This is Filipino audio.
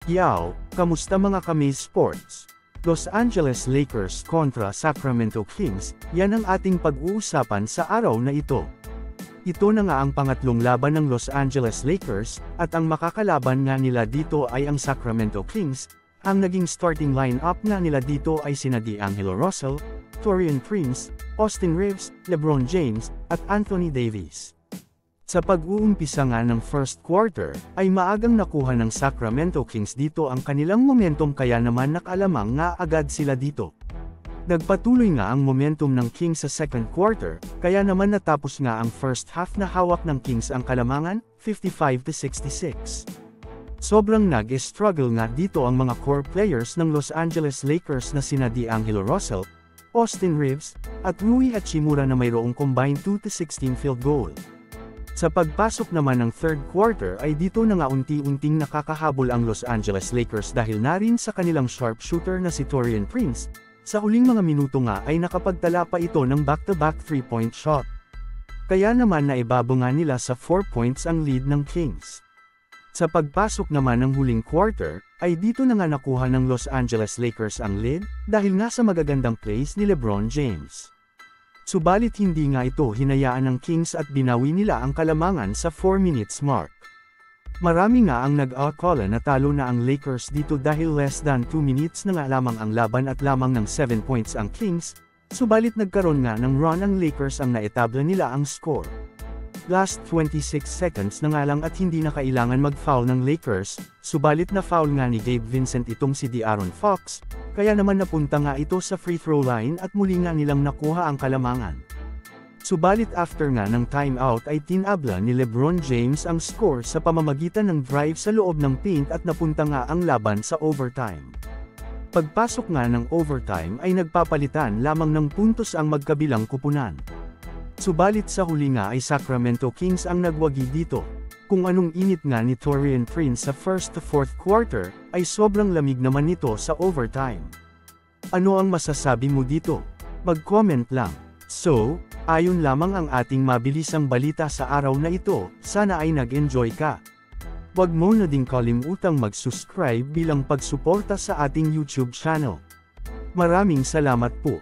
Yow, kamusta mga ka-Maze Sports? Los Angeles Lakers kontra Sacramento Kings, yan ang ating pag-uusapan sa araw na ito. Ito na nga ang pangatlong laban ng Los Angeles Lakers, at ang makakalaban nga nila dito ay ang Sacramento Kings. Ang naging starting lineup nga nila dito ay sina D'Angelo Russell, Taurean Prince, Austin Reeves, LeBron James, at Anthony Davis. Sa pag-uumpisa nga ng first quarter, ay maagang nakuha ng Sacramento Kings dito ang kanilang momentum kaya naman nakalamang nga agad sila dito. Nagpatuloy nga ang momentum ng Kings sa second quarter, kaya naman natapos nga ang first half na hawak ng Kings ang kalamangan, 55-66. Sobrang nag-struggle nga dito ang mga core players ng Los Angeles Lakers na sina D'Angelo Russell, Austin Reeves, at Rui Hachimura na mayroong combined 2-16 field goal. Sa pagpasok naman ng third quarter ay dito na nga unti-unting nakakahabol ang Los Angeles Lakers dahil na rin sa kanilang sharpshooter na si Taurean Prince. Sa huling mga minuto nga ay nakapagtala pa ito ng back-to-back 3-point shot. Kaya naman naibabo nga nila sa 4 points ang lead ng Kings. Sa pagpasok naman ng huling quarter, ay dito na nga nakuha ng Los Angeles Lakers ang lead dahil nga sa magagandang plays ni LeBron James. Subalit hindi nga ito hinayaan ng Kings at binawi nila ang kalamangan sa 4 minutes mark. Marami nga ang nag-akala na talo na ang Lakers dito dahil less than 2 minutes na nga lamang ang laban at lamang ng 7 points ang Kings, subalit nagkaroon nga ng run ang Lakers ang naetabla nila ang score. Last 26 seconds na nga lang at hindi na kailangan mag-foul ng Lakers, subalit na foul nga ni Gabe Vincent itong si De'Aaron Fox, kaya naman napunta nga ito sa free throw line at muli nga nilang nakuha ang kalamangan. Subalit after nga ng timeout ay tinabla ni LeBron James ang score sa pamamagitan ng drive sa loob ng paint at napunta nga ang laban sa overtime. Pagpasok nga ng overtime ay nagpapalitan lamang ng puntos ang magkabilang kupunan. Subalit sa huli nga ay Sacramento Kings ang nagwagi dito. Kung anong init nga ni Taurean Prince sa first to fourth quarter, ay sobrang lamig naman nito sa overtime. Ano ang masasabi mo dito? Mag-comment lang. So, ayon lamang ang ating mabilisang balita sa araw na ito, sana ay nag-enjoy ka. Huwag mo na ding kalimutang mag-subscribe bilang pagsuporta sa ating YouTube channel. Maraming salamat po.